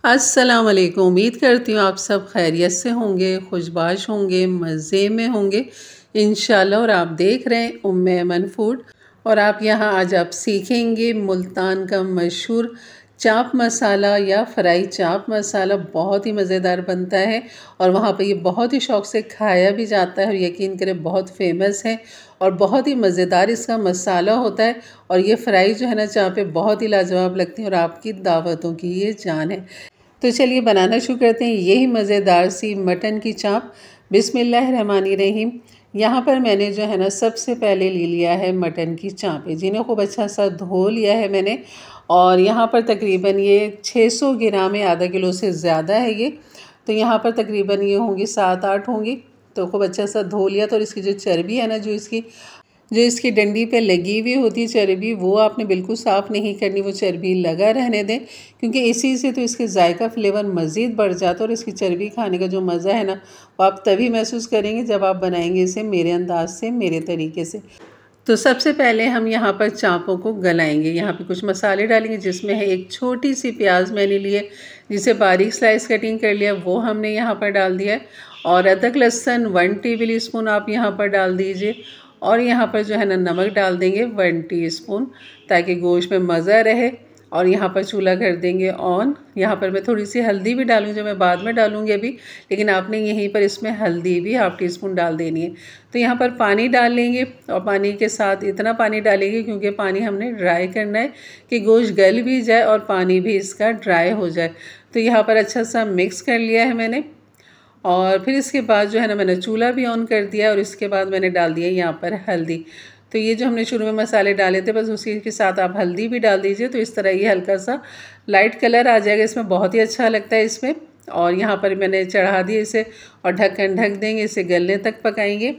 अस्सलाम वालेकुम। उम्मीद करती हूँ आप सब खैरियत से होंगे, खुशबाश होंगे, मज़े में होंगे इंशाल्लाह। और आप देख रहे हैं उम्मे अमन फूड। और आप यहाँ आज आप सीखेंगे मुल्तान का मशहूर चाप मसाला या फ्राई चाप मसाला। बहुत ही मज़ेदार बनता है और वहाँ पे ये बहुत ही शौक़ से खाया भी जाता है और यकीन करें बहुत फेमस है और बहुत ही मज़ेदार इसका मसाला होता है। और ये फ्राई जो है ना चापें बहुत ही लाजवाब लगती हैं और आपकी दावतों की ये जान है। तो चलिए बनाना शुरू करते हैं यही मज़ेदार सी मटन की चाप। बिस्मिल्लाहिर्रहमानिर्रहीम। यहाँ पर मैंने जो है ना सबसे पहले ले लिया है मटन की चापें, जिन्हें खूब अच्छा सा धो लिया है मैंने। और यहाँ पर तकरीबन ये 600 ग्राम है, आधा किलो से ज़्यादा है ये। तो यहाँ पर तकरीबन ये होंगी 7-8 होंगी। तो खूब अच्छा सा धो लिया। तो इसकी जो चर्बी है ना, जो इसकी डंडी पे लगी हुई होती है चर्बी, वो आपने बिल्कुल साफ़ नहीं करनी, वो चर्बी लगा रहने दें, क्योंकि इसी से तो इसके जायका फ्लेवर मज़ीद बढ़ जाता है। और इसकी चर्बी खाने का जो मज़ा है ना, वो आप तभी महसूस करेंगे जब आप बनाएंगे इसे मेरे अंदाज से, मेरे तरीके से। तो सबसे पहले हम यहाँ पर चापों को गलाएंगे। यहाँ पे कुछ मसाले डालेंगे, जिसमें है एक छोटी सी प्याज मैंने ली है, जिसे बारीक स्लाइस कटिंग कर लिया, वो हमने यहाँ पर डाल दिया है। और अदरक लहसुन 1 टेबल स्पून आप यहाँ पर डाल दीजिए। और यहाँ पर जो है ना नमक डाल देंगे 1 टीस्पून, ताकि गोश्त में मज़ा रहे। और यहाँ पर चूल्हा कर देंगे ऑन। यहाँ पर मैं थोड़ी सी हल्दी भी डालूँगी, जो मैं बाद में डालूँगी अभी, लेकिन आपने यहीं पर इसमें हल्दी भी 1/2 टीस्पून डाल देनी है। तो यहाँ पर पानी डाल लेंगे और पानी के साथ इतना पानी डालेंगे क्योंकि पानी हमने ड्राई करना है कि गोश्त गल भी जाए और पानी भी इसका ड्राई हो जाए। तो यहाँ पर अच्छा सा मिक्स कर लिया है मैंने। और फिर इसके बाद जो है ना मैंने चूल्हा भी ऑन कर दिया और इसके बाद मैंने डाल दिया यहाँ पर हल्दी। तो ये जो हमने शुरू में मसाले डाले थे, बस उसी के साथ आप हल्दी भी डाल दीजिए। तो इस तरह ये हल्का सा लाइट कलर आ जाएगा, इसमें बहुत ही अच्छा लगता है इसमें। और यहाँ पर मैंने चढ़ा दिया इसे और ढक्कन ढक देंगे, इसे गलने तक पकाएंगे।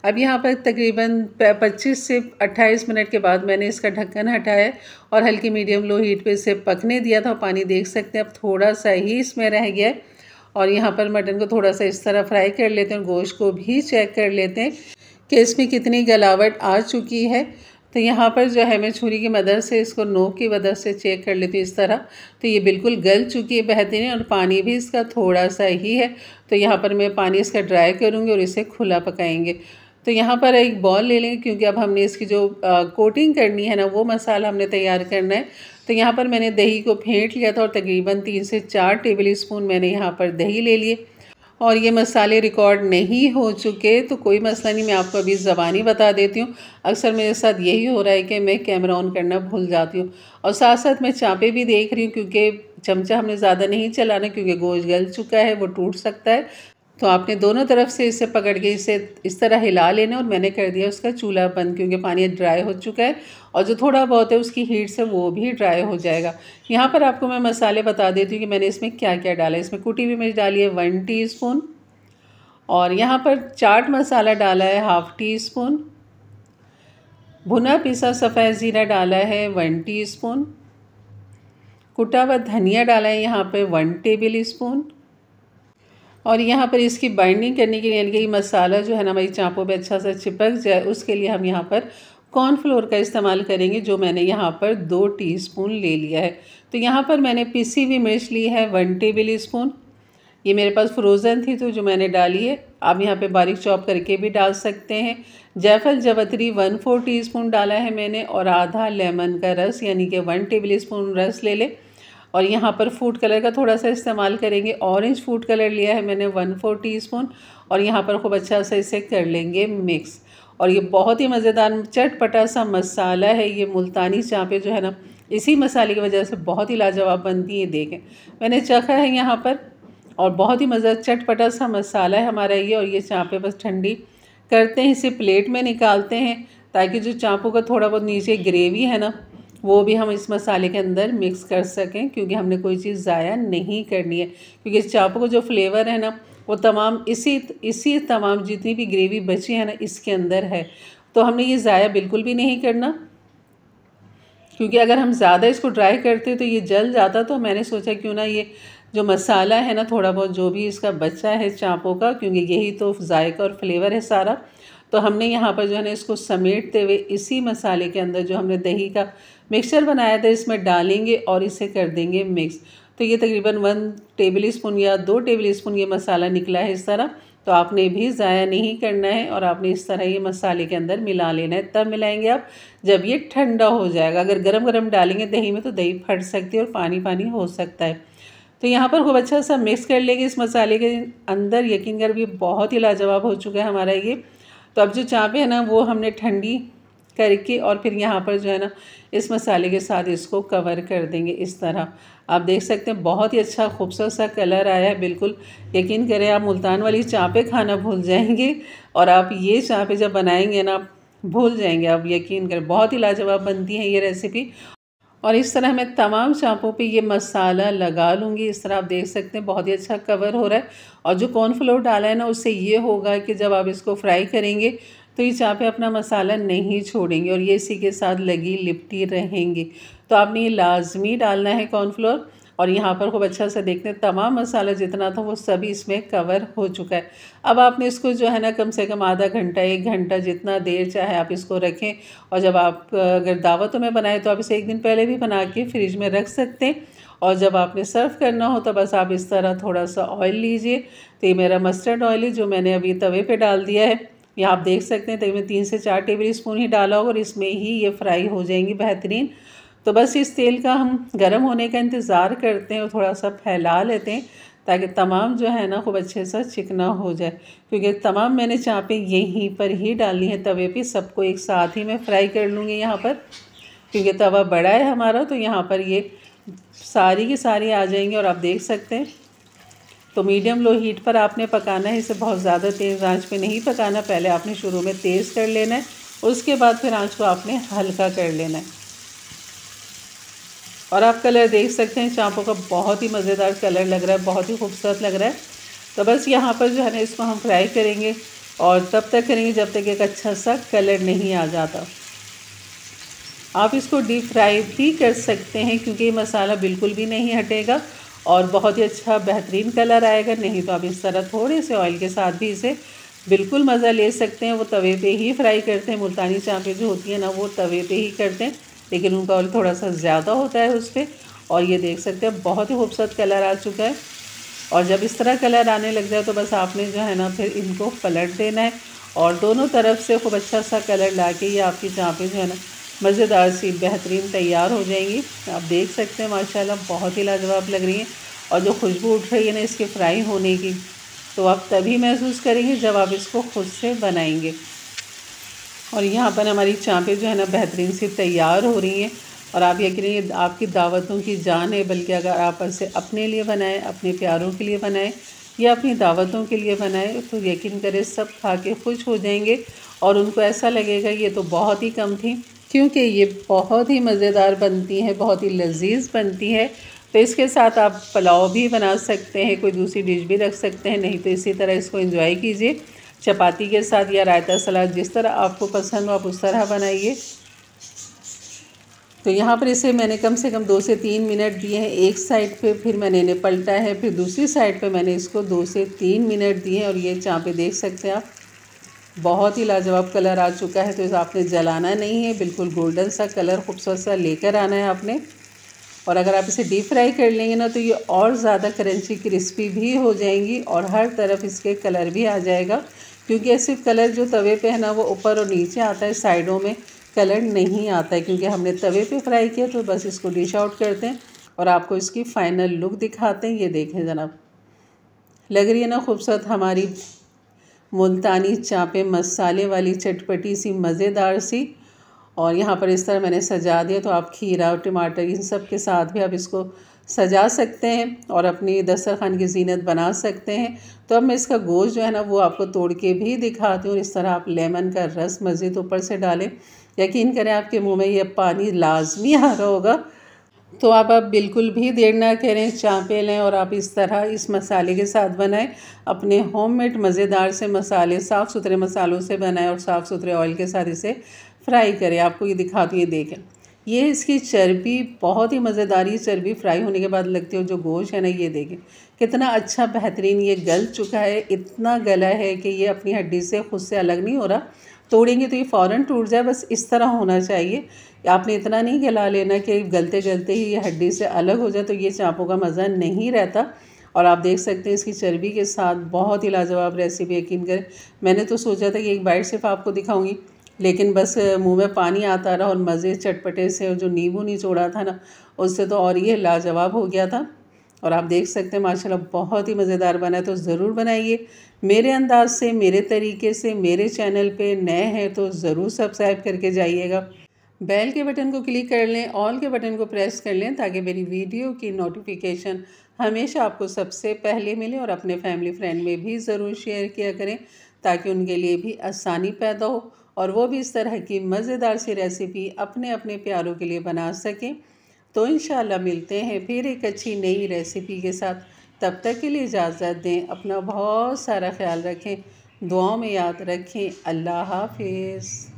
अब यहाँ पर तकरीबन 25 से 28 मिनट के बाद मैंने इसका ढक्कन हटाया और हल्की मीडियम लो हीट पे इसे पकने दिया था। पानी देख सकते हैं अब थोड़ा सा ही इसमें रह गया है। और यहाँ पर मटन को थोड़ा सा इस तरह फ्राई कर लेते हैं, गोश्त को भी चेक कर लेते हैं कि इसमें कितनी गलावट आ चुकी है। तो यहाँ पर जो है मैं छुरी की मदद से इसको नोक की मदद से चेक कर लेती हूँ इस तरह। तो ये बिल्कुल गल चुकी है बेहतरीन, और पानी भी इसका थोड़ा सा ही है। तो यहाँ पर मैं पानी इसका ड्राई करूँगी और इसे खुला पकाएंगे। तो यहाँ पर एक बॉल ले लेंगे, क्योंकि अब हमने इसकी जो कोटिंग करनी है ना, वो मसाला हमने तैयार करना है। तो यहाँ पर मैंने दही को फेंट लिया था और तकरीबन 3 से 4 टेबल स्पून मैंने यहाँ पर दही ले लिए। और ये मसाले रिकॉर्ड नहीं हो चुके तो कोई मसला नहीं, मैं आपको अभी ज़बानी बता देती हूँ। अक्सर मेरे साथ यही हो रहा है कि मैं कैमरा ऑन करना भूल जाती हूँ। और साथ साथ मैं चापे भी देख रही हूँ, क्योंकि चमचा हमने ज़्यादा नहीं चलाना, क्योंकि गोश्त गल चुका है, वो टूट सकता है। तो आपने दोनों तरफ से इसे पकड़ के इसे इस तरह हिला लेना। और मैंने कर दिया उसका चूल्हा बंद, क्योंकि पानी ड्राई हो चुका है और जो थोड़ा बहुत है उसकी हीट से वो भी ड्राई हो जाएगा। यहाँ पर आपको मैं मसाले बता देती हूँ कि मैंने इसमें क्या क्या डाला है। इसमें कुटी हुई मिर्च डाली है 1 टीस्पून, और यहाँ पर चाट मसाला डाला है 1/2 टीस्पून, भुना पिसा सफ़ेद ज़ीरा डाला है 1 टीस्पून, कुटा हुआ धनिया डाला है यहाँ पर 1 टेबल स्पून। और यहाँ पर इसकी बाइंडिंग करने के लिए, यानी कि मसाला जो है ना हमारी चापों पे अच्छा सा चिपक जाए, उसके लिए हम यहाँ पर कॉर्नफ्लोर का इस्तेमाल करेंगे, जो मैंने यहाँ पर 2 टीस्पून ले लिया है। तो यहाँ पर मैंने पिसी हुई मिर्च ली है 1 टेबल स्पून। ये मेरे पास फ्रोज़न थी तो जो मैंने डाली है। आप यहाँ पे बारीक चॉप करके भी डाल सकते हैं। जायफल जवतरी 1/4 टीस्पून डाला है मैंने, और आधा लेमन का रस यानी कि 1 टेबल स्पून रस ले ले। और यहाँ पर फूड कलर का थोड़ा सा इस्तेमाल करेंगे। ऑरेंज फूड कलर लिया है मैंने 1/4 टीस्पून, और यहाँ पर खूब अच्छा सा इसे कर लेंगे मिक्स। और ये बहुत ही मज़ेदार चटपटा सा मसाला है। ये मुल्तानी चापें जो है ना, इसी मसाले की वजह से बहुत ही लाजवाब बनती है। देखें मैंने चखा है यहाँ पर, और बहुत ही मज़ा चटपटा सा मसाला है हमारा ये। और ये चापें बस ठंडी करते हैं, इसे प्लेट में निकालते हैं, ताकि जो चापों का थोड़ा बहुत नीचे ग्रेवी है ना, वो भी हम इस मसाले के अंदर मिक्स कर सकें, क्योंकि हमने कोई चीज़ ज़ाया नहीं करनी है। क्योंकि इस चापों का जो फ्लेवर है ना, वो तमाम इसी तमाम जितनी भी ग्रेवी बची है ना, इसके अंदर है। तो हमने ये ज़ाया बिल्कुल भी नहीं करना, क्योंकि अगर हम ज़्यादा इसको ड्राई करते तो ये जल जाता। तो मैंने सोचा क्यों ना ये जो मसाला है ना, थोड़ा बहुत जो भी इसका बचा है चापों का, क्योंकि यही तो जायका और फ्लेवर है सारा, तो हमने यहाँ पर जो है ना इसको समेटते हुए इसी मसाले के अंदर जो हमने दही का मिक्सचर बनाया था इसमें डालेंगे और इसे कर देंगे मिक्स। तो ये तकरीबन 1 टेबल स्पून या 2 टेबल स्पून ये मसाला निकला है इस तरह। तो आपने भी ज़ाया नहीं करना है और आपने इस तरह ये मसाले के अंदर मिला लेना है। तब मिलाएंगे आप जब ये ठंडा हो जाएगा। अगर गरम गरम डालेंगे दही में तो दही फट सकती है और पानी पानी हो सकता है। तो यहाँ पर खूब अच्छा सा मिक्स कर लेंगे इस मसाले के अंदर। यकीन कर भी बहुत ही लाजवाब हो चुका है हमारा ये। तो अब जो चाँपें है ना वो हमने ठंडी करके और फिर यहाँ पर जो है ना इस मसाले के साथ इसको कवर कर देंगे इस तरह। आप देख सकते हैं बहुत ही अच्छा खूबसूरत सा कलर आया है। बिल्कुल यकीन करें आप मुल्तान वाली चाँपें खाना भूल जाएंगे और आप ये चाँपें जब बनाएंगे ना भूल जाएंगे। आप यकीन करें बहुत ही लाजवाब बनती है ये रेसिपी। और इस तरह मैं तमाम चाँपों पे ये मसाला लगा लूँगी। इस तरह आप देख सकते हैं बहुत ही अच्छा कवर हो रहा है। और जो कॉर्नफ्लोर डाला है ना उससे ये होगा कि जब आप इसको फ्राई करेंगे तो ये चाँपें अपना मसाला नहीं छोड़ेंगी और ये इसी के साथ लगी लिपटी रहेंगी। तो आपने ये लाजमी डालना है कॉर्नफ्लोर। और यहाँ पर खूब अच्छा सा देखते हैं तमाम मसाला जितना था वो सभी इसमें कवर हो चुका है। अब आपने इसको जो है ना कम से कम आधा घंटा 1 घंटा जितना देर चाहे आप इसको रखें। और जब आप अगर दावतों में बनाए तो आप इसे 1 दिन पहले भी बना के फ्रिज में रख सकते हैं। और जब आपने सर्व करना हो तो बस आप इस तरह थोड़ा सा ऑयल लीजिए। तो ये मेरा मस्टर्ड ऑयल है जो मैंने अभी तवे पे डाल दिया है। यहाँ आप देख सकते हैं तभी मैं 3 से 4 टेबल स्पून ही डाला होगा और इसमें ही ये फ्राई हो जाएंगी बेहतरीन। तो बस इस तेल का हम गर्म होने का इंतज़ार करते हैं और थोड़ा सा फैला लेते हैं ताकि तमाम जो है ना खूब अच्छे सा चिकना हो जाए। क्योंकि तमाम मैंने चाँपें यहीं पर ही डालनी है तवे पे। सबको एक साथ ही मैं फ्राई कर लूँगी यहाँ पर क्योंकि तवा बड़ा है हमारा। तो यहाँ पर ये सारी की सारी आ जाएंगी और आप देख सकते हैं। तो मीडियम लो हीट पर आपने पकाना है। इसे बहुत ज़्यादा तेज़ आंच पे नहीं पकाना। पहले आपने शुरू में तेज़ कर लेना है उसके बाद फिर आंच को आपने हल्का कर लेना है। और आप कलर देख सकते हैं चाँपों का बहुत ही मज़ेदार कलर लग रहा है, बहुत ही खूबसूरत लग रहा है। तो बस यहाँ पर जो है ना इसको हम फ्राई करेंगे और तब तक करेंगे जब तक एक अच्छा सा कलर नहीं आ जाता। आप इसको डीप फ्राई भी कर सकते हैं क्योंकि ये मसाला बिल्कुल भी नहीं हटेगा और बहुत ही अच्छा बेहतरीन कलर आएगा। नहीं तो आप इस तरह थोड़े से ऑयल के साथ भी इसे बिल्कुल मज़ा ले सकते हैं। वो तवे पे ही फ्राई करते हैं। मुल्तानी चाँपें जो होती हैं ना वो तवे पे ही करते हैं लेकिन उनका ऑयल थोड़ा सा ज़्यादा होता है उस पर। और ये देख सकते हैं बहुत ही खूबसूरत कलर आ चुका है। और जब इस तरह कलर आने लग जाए तो बस आपने जो है ना फिर इनको पलट देना है और दोनों तरफ से खूब अच्छा सा कलर ला के ये आपकी चाँपें जो है ना मज़ेदार सी बेहतरीन तैयार हो जाएंगी। आप देख सकते हैं माशाल्लाह बहुत ही लाजवाब लग रही हैं। और जो खुशबू उठ रही है ना इसके फ्राई होने की तो आप तभी महसूस करेंगे जब आप इसको खुद से बनाएंगे। और यहाँ पर हमारी चाँपें जो है ना बेहतरीन सी तैयार हो रही हैं। और आप यकीन ये आपकी दावतों की जान है। बल्कि अगर आप इसे अपने लिए बनाएं, अपने प्यारों के लिए बनाएं या अपनी दावतों के लिए बनाएं तो यकीन करें सब खा के खुश हो जाएंगे और उनको ऐसा लगेगा ये तो बहुत ही कम थी। क्योंकि ये बहुत ही मज़ेदार बनती हैं, बहुत ही लजीज बनती है। तो इसके साथ आप पुलाव भी बना सकते हैं, कोई दूसरी डिश भी रख सकते हैं। नहीं तो इसी तरह इसको एंजॉय कीजिए चपाती के साथ या रायता सलाद जिस तरह आपको पसंद हो आप उस तरह बनाइए। तो यहाँ पर इसे मैंने कम से कम 2 से 3 मिनट दिए हैं एक साइड पे, फिर मैंने इन्हें पलटा है, फिर दूसरी साइड पे मैंने इसको 2 से 3 मिनट दिए हैं। और ये चाँपें देख सकते हैं आप बहुत ही लाजवाब कलर आ चुका है। तो इसे आपने जलाना नहीं है, बिल्कुल गोल्डन सा कलर खूबसूरत सा लेकर आना है आपने। और अगर आप इसे डीप फ्राई कर लेंगे ना तो ये और ज़्यादा क्रंची क्रिस्पी भी हो जाएंगी और हर तरफ इसके कलर भी आ जाएगा। क्योंकि सिर्फ कलर जो तवे पे है ना वो ऊपर और नीचे आता है, साइडों में कलर नहीं आता है क्योंकि हमने तवे पे फ्राई किया। तो बस इसको डिश आउट करते हैं और आपको इसकी फ़ाइनल लुक दिखाते हैं। ये देखें जनाब, लग रही है ना खूबसूरत हमारी मुल्तानी चाँपें मसाले वाली चटपटी सी मज़ेदार सी। और यहाँ पर इस तरह मैंने सजा दिया। तो आप खीरा और टमाटर इन सब के साथ भी आप इसको सजा सकते हैं और अपनी दस्तरखान की ज़ीनत बना सकते हैं। तो अब मैं इसका गोश्त जो है ना वो आपको तोड़ के भी दिखाती हूँ। इस तरह आप लेमन का रस मज़ीद ऊपर से डालें। यकीन करें आपके मुंह में ये पानी लाजमी आ रहा होगा। तो आप बिल्कुल भी देर ना करें, चाँपें लें और आप इस तरह इस मसाले के साथ बनाएं। अपने होममेड मज़ेदार से मसाले साफ़ सुथरे मसालों से बनाएं और साफ़ सुथरे ऑयल के साथ इसे फ्राई करें। आपको ये दिखाती हूँ, ये देखें, ये इसकी चर्बी बहुत ही मज़ेदार। ये चर्बी फ्राई होने के बाद लगती है। जो गोश्त है ना ये देखें कितना अच्छा बेहतरीन ये गल चुका है। इतना गला है कि ये अपनी हड्डी से खुद से अलग नहीं हो रहा। तोड़ेंगे तो ये फ़ौरन टूट जाए, बस इस तरह होना चाहिए। आपने इतना नहीं गला लेना कि गलते गलते ही ये हड्डी से अलग हो जाए, तो ये चाँपों का मज़ा नहीं रहता। और आप देख सकते हैं इसकी चर्बी के साथ बहुत ही लाजवाब रेसिपी, यकीन करें। मैंने तो सोचा था कि एक बाइट सिर्फ आपको दिखाऊंगी, लेकिन बस मुंह में पानी आता रहा और मज़े चटपटे से जो नींबू निचोड़ा था ना, उससे तो और ये लाजवाब हो गया था। और आप देख सकते हैं माशाल्लाह बहुत ही मज़ेदार बना है। तो ज़रूर बनाइए मेरे अंदाज से, मेरे तरीके से। मेरे चैनल पे नए हैं तो ज़रूर सब्सक्राइब करके जाइएगा। बेल के बटन को क्लिक कर लें, ऑल के बटन को प्रेस कर लें, ताकि मेरी वीडियो की नोटिफिकेशन हमेशा आपको सबसे पहले मिले। और अपने फैमिली फ्रेंड में भी ज़रूर शेयर किया करें, ताकि उनके लिए भी आसानी पैदा हो और वो भी इस तरह की मज़ेदार सी रेसिपी अपने अपने प्यारों के लिए बना सकें। तो इंशाल्लाह मिलते हैं फिर एक अच्छी नई रेसिपी के साथ। तब तक के लिए इजाज़त दें। अपना बहुत सारा ख्याल रखें, दुआओं में याद रखें। अल्लाह हाफिज़।